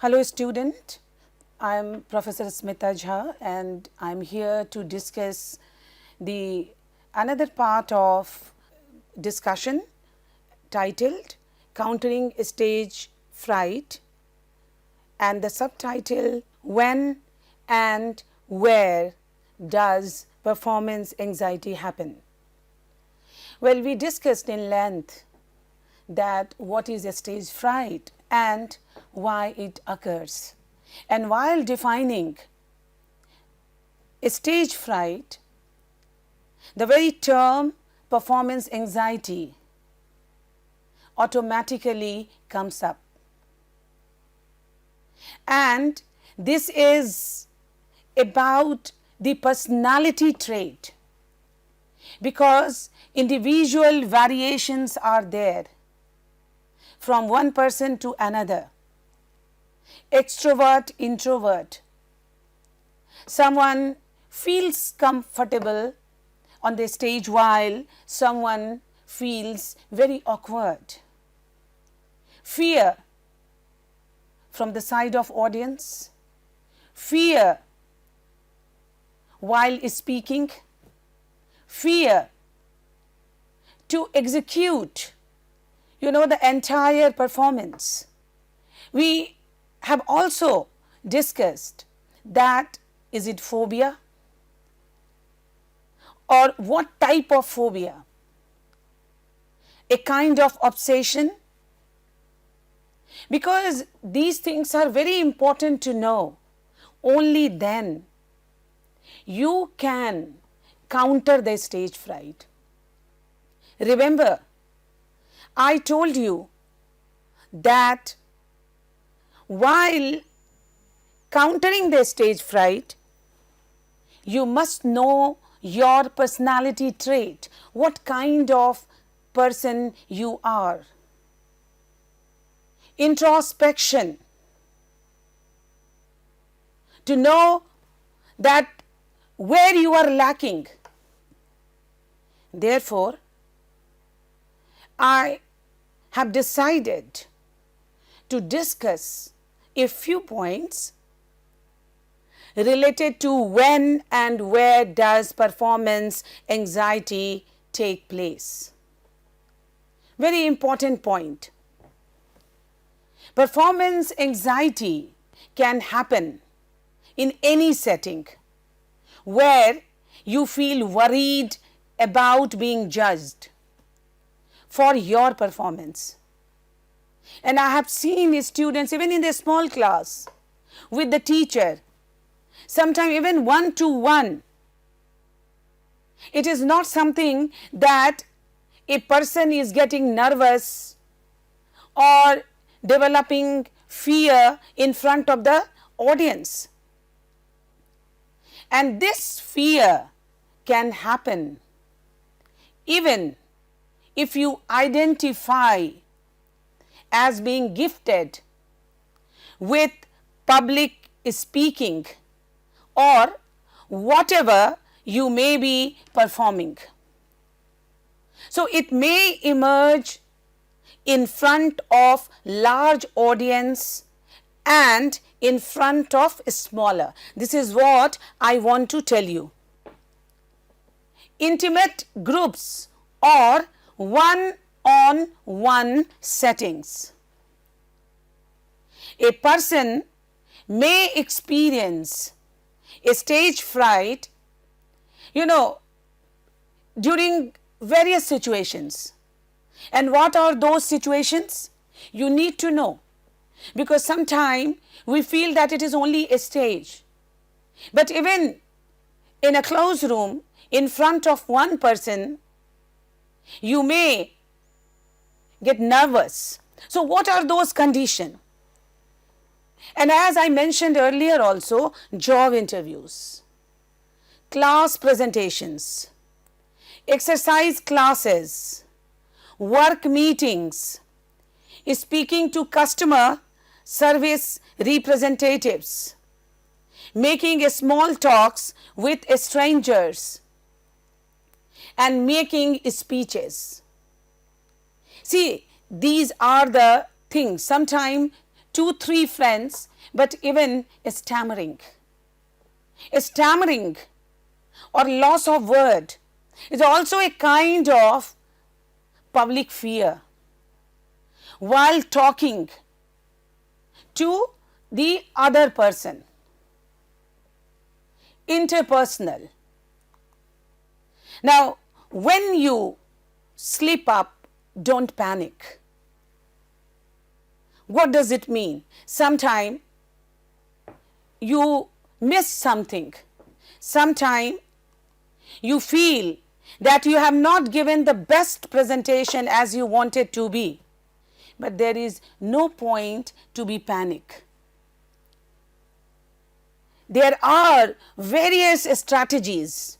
Hello student, I am Professor Smita Jha and I am here to discuss the another part of discussion titled Countering Stage Fright and the subtitle When and Where Does Performance Anxiety Happen? Well, we discussed in length that what is a stage fright and why it occurs. And while defining a stage fright, the very term performance anxiety automatically comes up. And this is about the personality trait because individual variations are there from one person to another. Extrovert, introvert. Someone feels comfortable on the stage while someone feels very awkward. Fear from the side of audience, fear while speaking, fear to execute the entire performance. We have also discussed that is it phobia or what type of phobia? A kind of obsession? Because these things are very important to know. Only then you can counter the stage fright. Remember, I told you that while countering the stage fright, you must know your personality trait, what kind of person you are. Introspection, to know that where you are lacking. Therefore, I have decided to discuss a few points related to when and where does performance anxiety take place. Very important point. Performance anxiety can happen in any setting where you feel worried about being judged for your performance. And I have seen students even in the small class with the teacher, sometimes even one-to-one. It is not something that a person is getting nervous or developing fear in front of the audience. And this fear can happen even if you identify as being gifted with public speaking or whatever you may be performing. So it may emerge in front of large audience and in front of smaller. This is what I want to tell you. Intimate groups or one-on-one settings. A person may experience a stage fright, during various situations. And what are those situations? You need to know, because sometimes we feel that it is only a stage. But even in a closed room, in front of one person, you may get nervous. So what are those conditions? And as I mentioned earlier also, job interviews, class presentations, exercise classes, work meetings, speaking to customer service representatives, making small talks with strangers, and making speeches. See, these are the things. Sometimes 2, 3 friends, but even stammering. Stammering or loss of word is also a kind of public fear while talking to the other person. Interpersonal. Now, when you slip up, don't panic. What does it mean? Sometimes you miss something. Sometimes you feel that you have not given the best presentation as you wanted to be. But there is no point to be panic. There are various strategies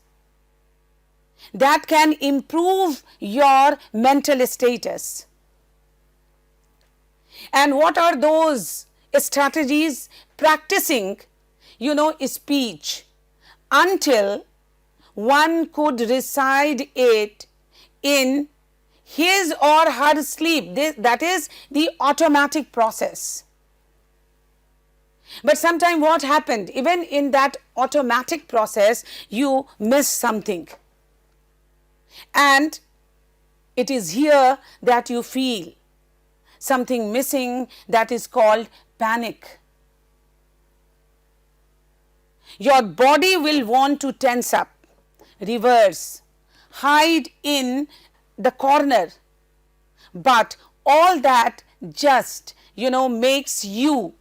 that can improve your mental status. And what are those strategies? Practicing, speech until one could recite it in his or her sleep. That is the automatic process. But sometimes what happened? Even in that automatic process, you miss something. And it is here that you feel something missing, that is called panic. Your body will want to tense up, reverse, hide in the corner, but all that just makes you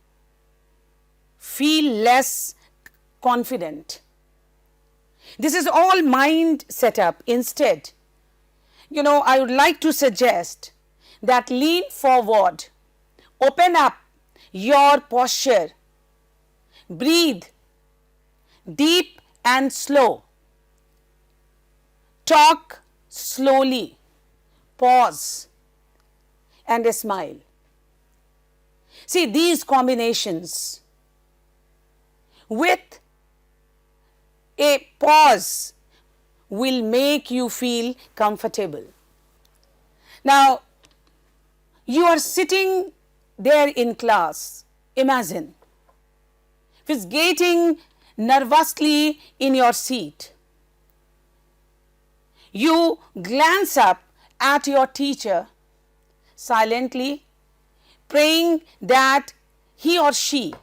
feel less confident. This is all mind setup. Instead, I would like to suggest that lean forward, open up your posture, breathe deep and slow, talk slowly, pause and smile. See, these combinations with a pause will make you feel comfortable. Now, you are sitting there in class. Imagine fidgeting nervously in your seat. You glance up at your teacher silently, praying that he or she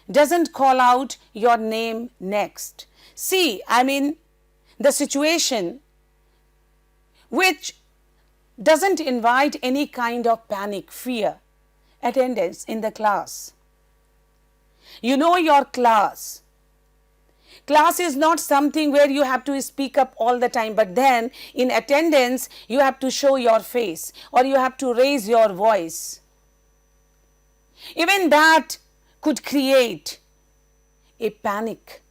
doesn't call out your name next. See, the situation which doesn't invite any kind of panic, fear, attendance in the class. Your class. Class is not something where you have to speak up all the time, but then in attendance you have to show your face or you have to raise your voice. Even that could create a panic.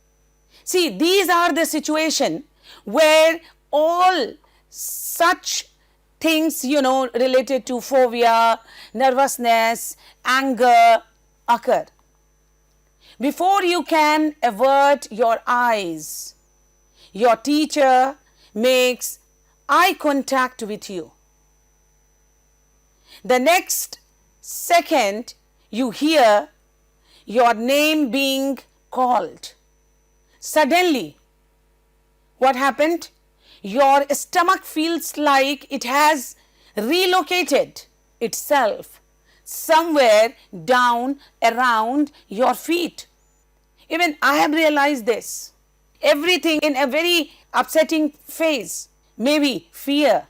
See, these are the situation where all such things, related to phobia, nervousness, anger occur. Before you can avert your eyes, your teacher makes eye contact with you. The next second, you hear your name being called. Suddenly, what happened? Your stomach feels like it has relocated itself somewhere down around your feet. Even I have realized this. Everything in a very upsetting phase, maybe fear,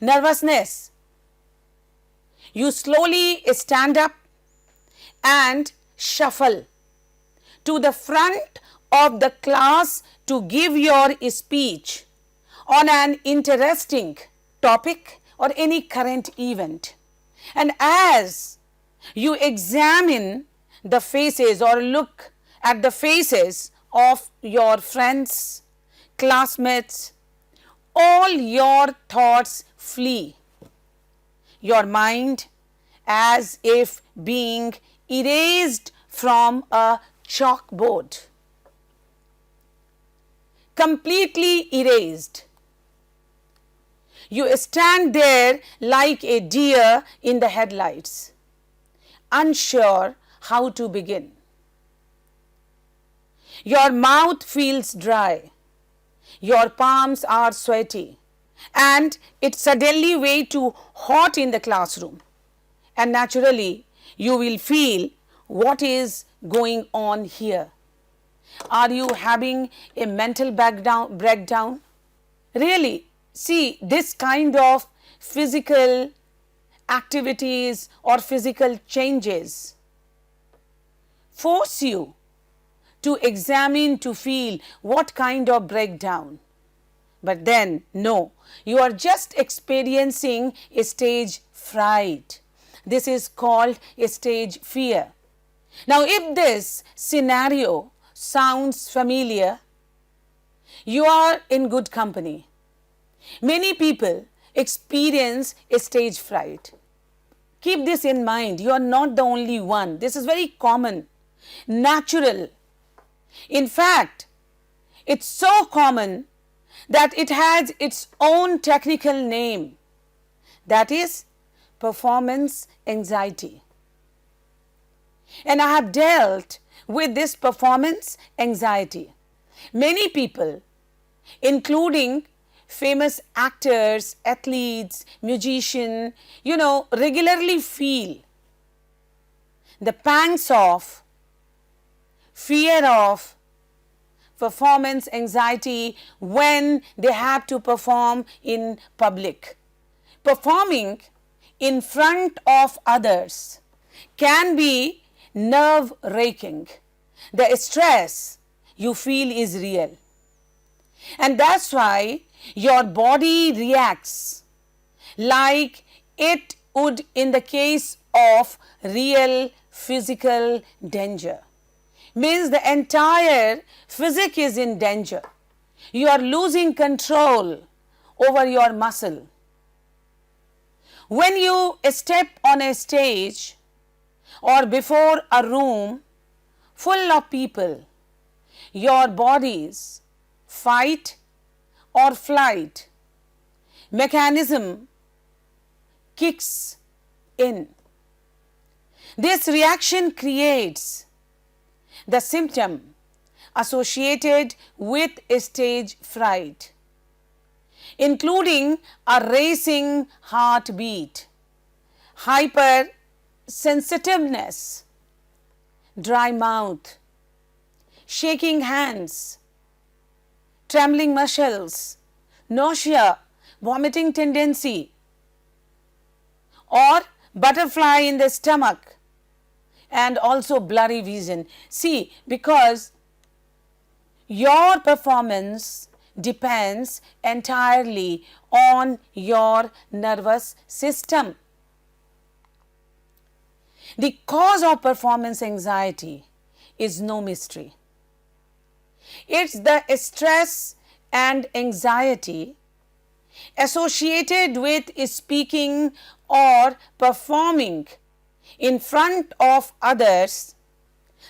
nervousness. You slowly stand up and shuffle to the front of the class to give your speech on an interesting topic or any current event. And as you examine the faces or look at the faces of your friends, classmates, all your thoughts flee. Your mind as if being erased from a chalkboard. Completely erased. You stand there like a deer in the headlights, unsure how to begin. Your mouth feels dry, your palms are sweaty, and it's suddenly way too hot in the classroom. And naturally, you will feel what is going on here. Are you having a mental breakdown? Really, see, this kind of physical activities or physical changes force you to examine, to feel what kind of breakdown. But then, no, you are just experiencing a stage fright. This is called a stage fear. Now, if this scenario sounds familiar, you are in good company. Many people experience a stage fright. Keep this in mind. You are not the only one. This is very common, natural. In fact, it's so common that it has its own technical name, that is performance anxiety. And I have dealt with this performance anxiety. Many people, including famous actors, athletes, musicians, regularly feel the pangs of fear of performance anxiety when they have to perform in public. Performing in front of others can be nerve-wracking. The stress you feel is real. And that's why your body reacts like it would in the case of real physical danger. Means the entire physique is in danger. You are losing control over your muscle. When you step on a stage or before a room full of people, your body's fight or flight mechanism kicks in. This reaction creates the symptom associated with stage fright, including a racing heartbeat, hypersensitiveness, dry mouth, shaking hands, trembling muscles, nausea, vomiting tendency, or butterfly in the stomach, and also blurry vision. See, because your performance depends entirely on your nervous system. The cause of performance anxiety is no mystery. It's the stress and anxiety associated with speaking or performing in front of others.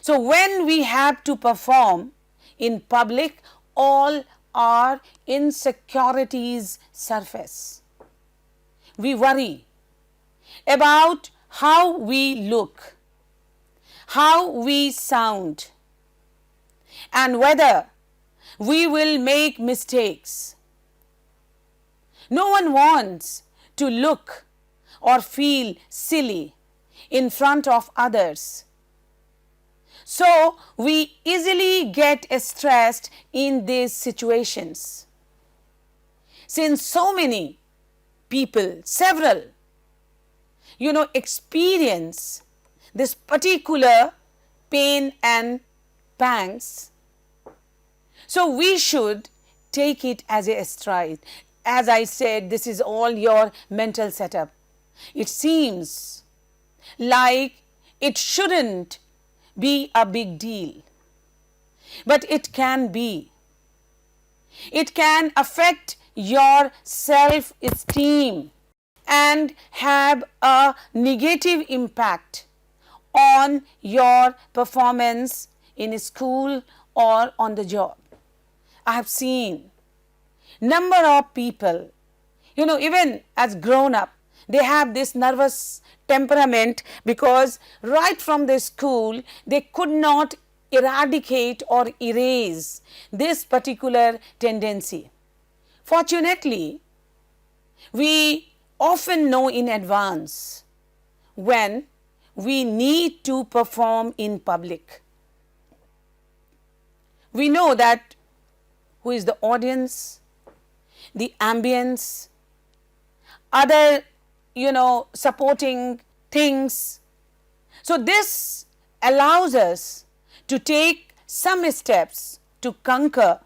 So when we have to perform in public, all our insecurities surface. We worry about how we look, how we sound, and whether we will make mistakes. No one wants to look or feel silly in front of others. So we easily get stressed in these situations. Since so many people, several, experience this particular pain and pangs, so we should take it as a stride. As I said, this is all your mental setup. It seems like it shouldn't be a big deal, but it can be. It can affect your self-esteem and have a negative impact on your performance in school or on the job. I have seen number of people, even as grown up, they have this nervous temperament, because right from the school they could not eradicate or erase this particular tendency. Fortunately, we often know in advance when we need to perform in public. We know that who is the audience, the ambience, other supporting things. So this allows us to take some steps to conquer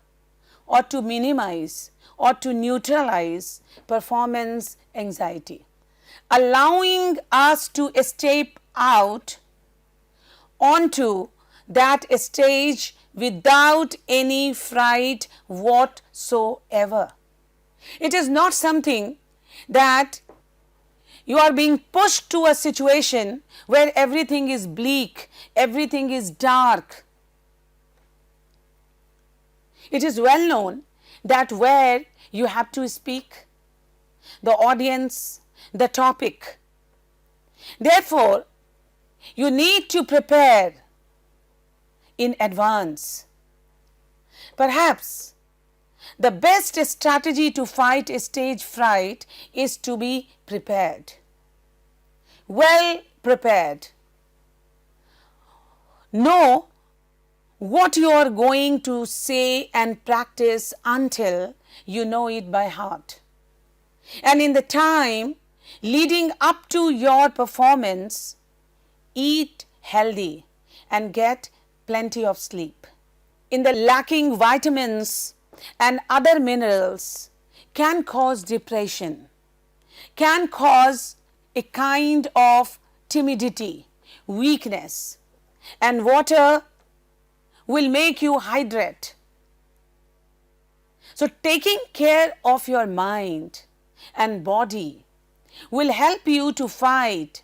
or to minimize or to neutralize performance anxiety, allowing us to step out onto that stage without any fright whatsoever. It is not something that you are being pushed to a situation where everything is bleak, everything is dark. It is well known that where you have to speak, the audience, the topic. Therefore, you need to prepare in advance. Perhaps the best strategy to fight stage fright is to be prepared, well prepared. Know what you are going to say and practice until you know it by heart. And in the time leading up to your performance, eat healthy and get plenty of sleep. In the lacking vitamins and other minerals can cause depression, can cause a kind of timidity, weakness, and water will make you hydrate. So taking care of your mind and body will help you to fight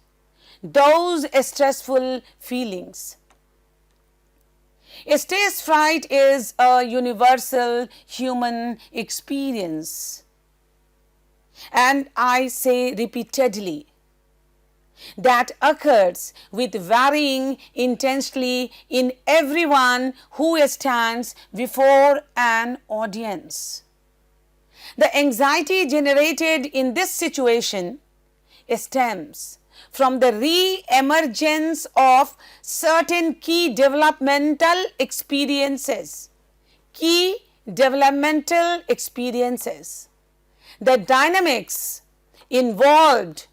those stressful feelings. Stage fright is a universal human experience, and I say repeatedly that occurs with varying intensity in everyone who stands before an audience. The anxiety generated in this situation stems from the re-emergence of certain key developmental experiences. Key developmental experiences. The dynamics involved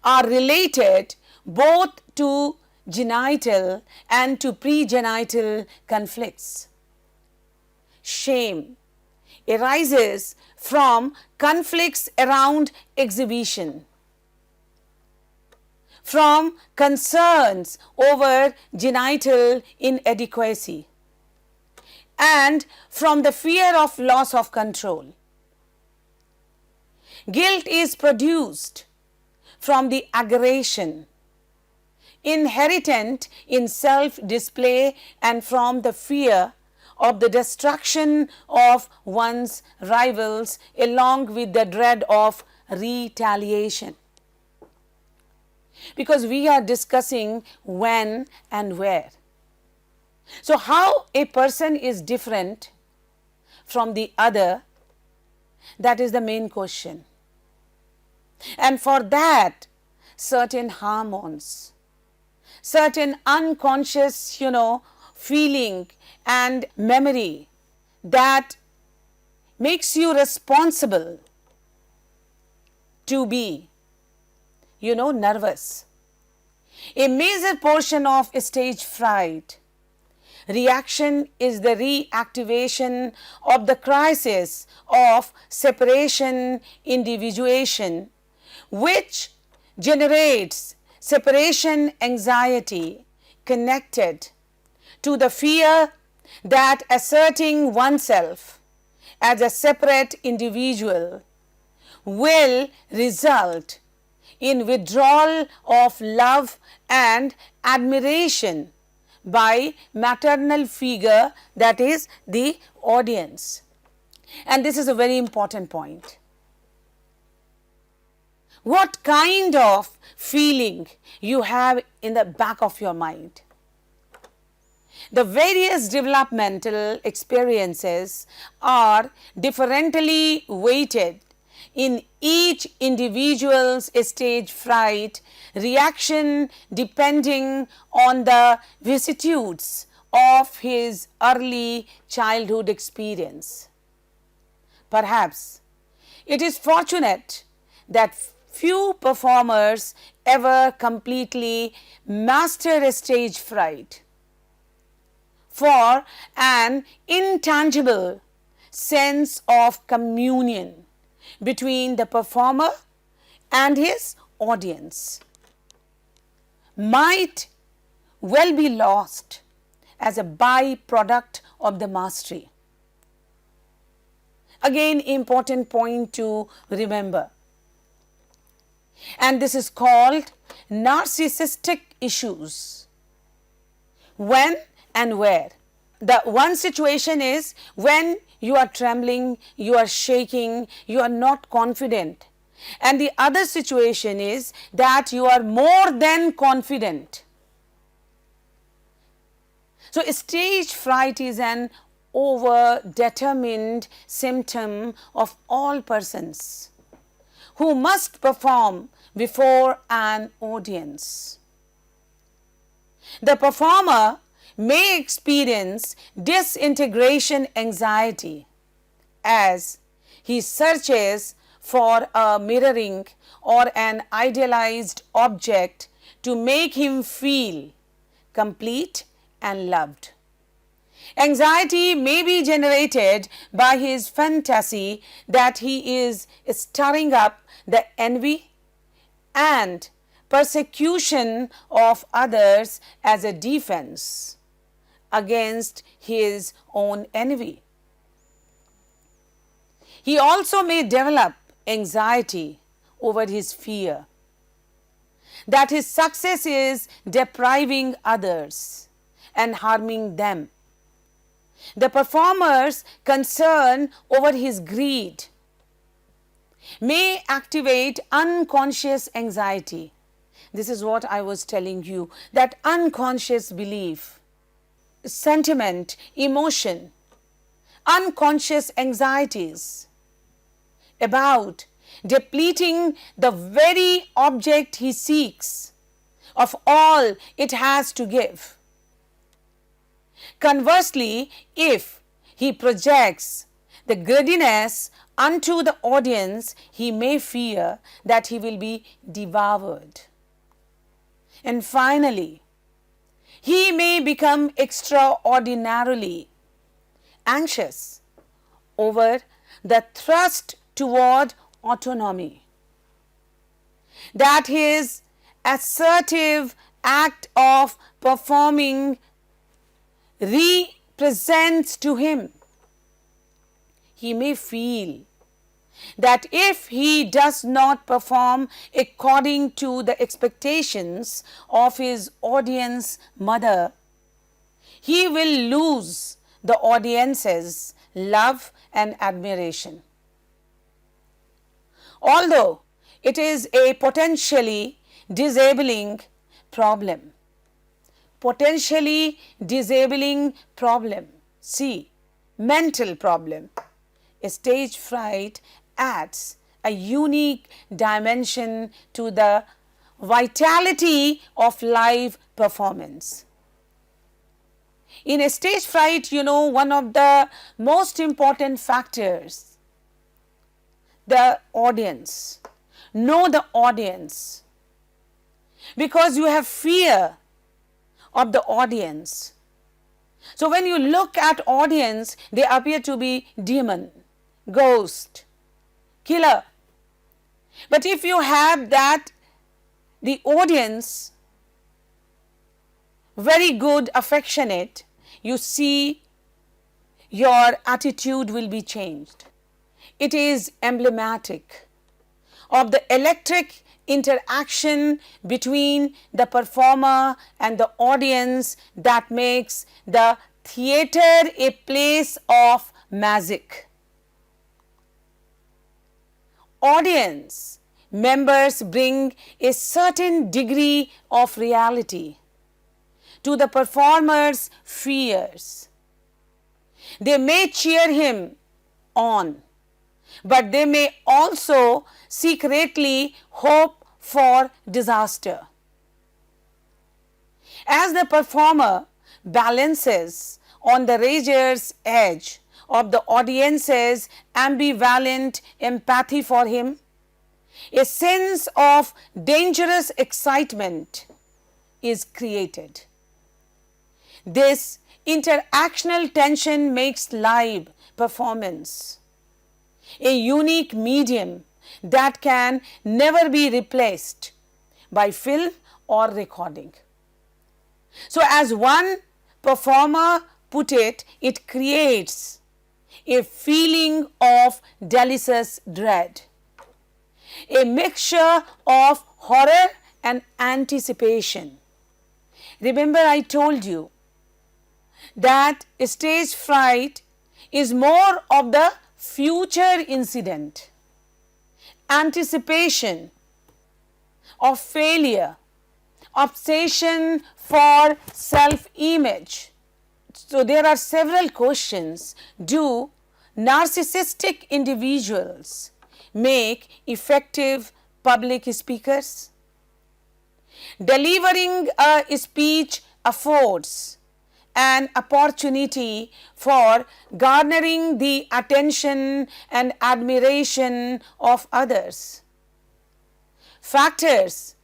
are related both to genital and to pregenital conflicts. Shame arises from conflicts around exhibition, from concerns over genital inadequacy, and from the fear of loss of control. Guilt is produced from the aggression inherent in self-display and from the fear of the destruction of one's rivals, along with the dread of retaliation. Because we are discussing when and where. So how a person is different from the other, that is the main question. And for that, certain hormones, certain unconscious, feeling and memory that makes you responsible to be, nervous. A major portion of stage fright reaction is the reactivation of the crisis of separation individuation, which generates separation anxiety connected to the fear that asserting oneself as a separate individual will result in withdrawal of love and admiration by maternal figure, that is the audience. And this is a very important point. what kind of feeling you have in the back of your mind. The various developmental experiences are differently weighted in each individual's stage fright reaction depending on the vicissitudes of his early childhood experience. Perhaps it is fortunate that few performers ever completely master a stage fright, for an intangible sense of communion between the performer and his audience might well be lost as a byproduct of the mastery. Again, important point to remember, and this is called narcissistic issues. When and where? The one situation is when you are trembling, you are shaking, you are not confident, and the other situation is that you are more than confident. So, stage fright is an over-determined symptom of all persons who must perform before an audience. The performer may experience disintegration anxiety as he searches for a mirroring or an idealized object to make him feel complete and loved. Anxiety may be generated by his fantasy that he is stirring up the envy and persecution of others as a defense against his own envy. He also may develop anxiety over his fear that his success is depriving others and harming them. The performer's concern over his greed may activate unconscious anxiety. This is what I was telling you, that unconscious belief, sentiment, emotion, unconscious anxieties about depleting the very object he seeks of all it has to give. Conversely, if he projects the greediness unto the audience, he may fear that he will be devoured. And finally, he may become extraordinarily anxious over the thrust toward autonomy, that his assertive act of performing represents to him. He may feel that if he does not perform according to the expectations of his audience mother, he will lose the audience's love and admiration. Although it is a potentially disabling problem, see, mental problem, stage fright adds a unique dimension to the vitality of live performance. In a stage fright, one of the most important factors, the audience. Know the audience, because you have fear of the audience. So when you look at audience, they appear to be demon, ghost, killer. But if you have that, the audience, very good, affectionate, you see your attitude will be changed. It is emblematic of the electric interaction between the performer and the audience that makes the theater a place of magic. Audience members bring a certain degree of reality to the performer's fears. They may cheer him on, but they may also secretly hope for disaster. As the performer balances on the razor's edge of the audience's ambivalent empathy for him, a sense of dangerous excitement is created. This interactional tension makes live performance a unique medium that can never be replaced by film or recording. So, as one performer put it, it creates a feeling of delicious dread, a mixture of horror and anticipation. Remember, I told you that stage fright is more of the future incident, anticipation of failure, obsession for self-image. So, there are several questions. Do narcissistic individuals make effective public speakers? Delivering a speech affords an opportunity for garnering the attention and admiration of others. Factors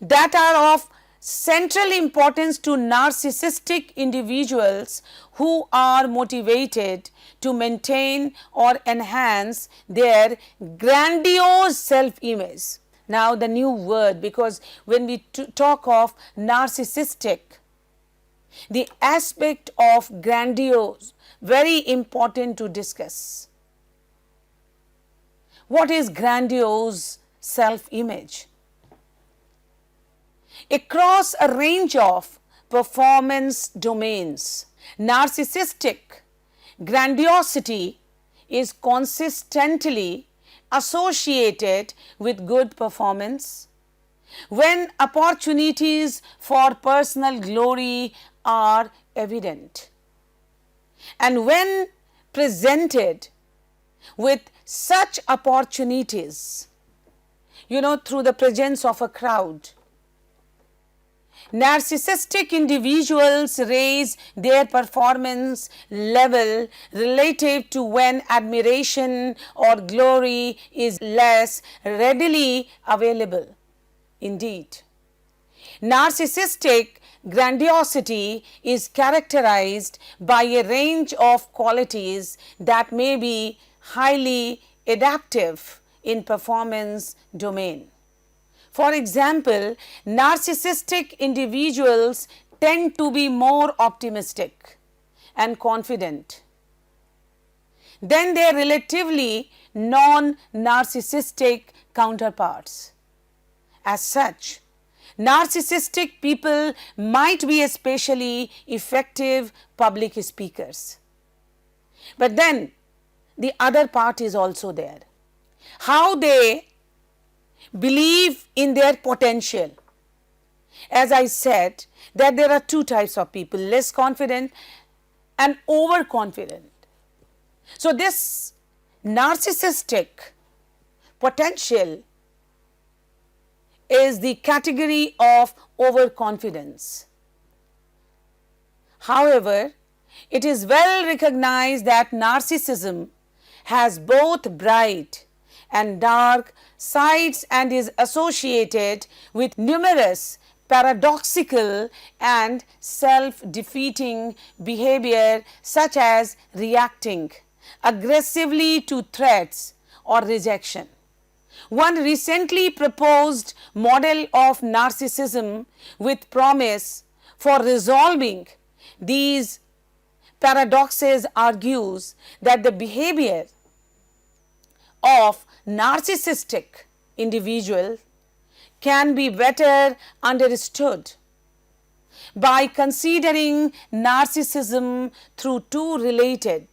that are of central importance to narcissistic individuals who are motivated to maintain or enhance their grandiose self-image. Now, the new word, because when we talk of narcissistic, the aspect of grandiose, very important to discuss. What is grandiose self-image? Across a range of performance domains, narcissistic grandiosity is consistently associated with good performance. When opportunities for personal glory are evident, and when presented with such opportunities, through the presence of a crowd, narcissistic individuals raise their performance level relative to when admiration or glory is less readily available. Indeed, narcissistic grandiosity is characterized by a range of qualities that may be highly adaptive in performance domain. For example, narcissistic individuals tend to be more optimistic and confident than their relatively non-narcissistic counterparts. As such, narcissistic people might be especially effective public speakers. But then the other part is also there. How they believe in their potential. As I said, that there are two types of people, less confident and overconfident. So, this narcissistic potential is the category of overconfidence. However, it is well recognized that narcissism has both bright and dark sides and is associated with numerous paradoxical and self-defeating behavior, such as reacting aggressively to threats or rejection. One recently proposed model of narcissism with promise for resolving these paradoxes argues that the behavior of narcissistic individual can be better understood by considering narcissism through two related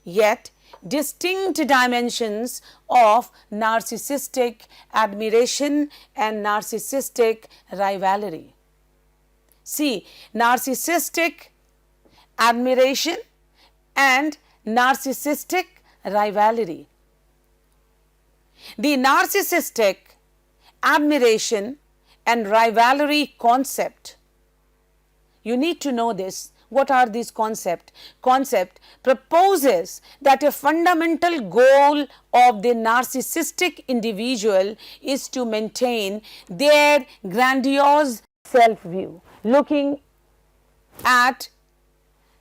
yet distinct dimensions of narcissistic admiration and narcissistic rivalry. See, narcissistic admiration and narcissistic rivalry. The narcissistic admiration and rivalry concept, you need to know this. What are these concepts? Concept proposes that a fundamental goal of the narcissistic individual is to maintain their grandiose self-view, looking at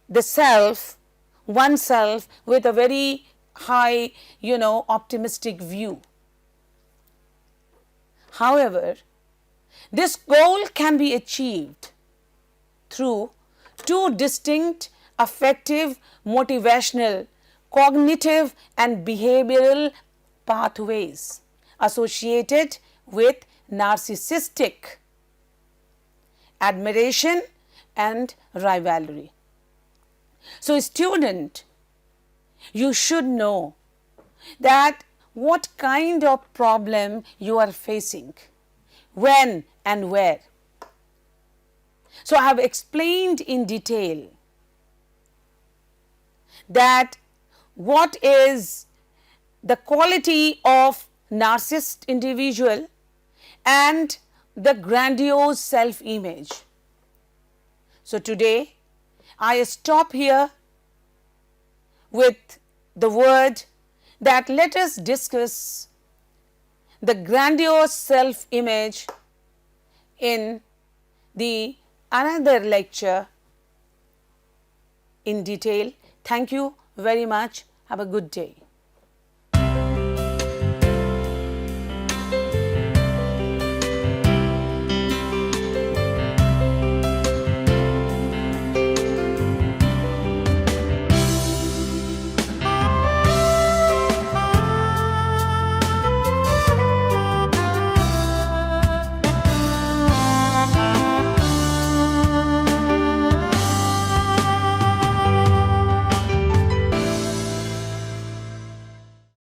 the self, oneself with a very high, optimistic view. However, this goal can be achieved through two distinct affective, motivational, cognitive and behavioral pathways associated with narcissistic admiration and rivalry. So, student, you should know that what kind of problem you are facing, when and where. So, I have explained in detail that what is the quality of narcissist individual and the grandiose self-image. So, today I stop here with the word that let us discuss the grandiose self-image in the another lecture in detail. Thank you very much. Have a good day.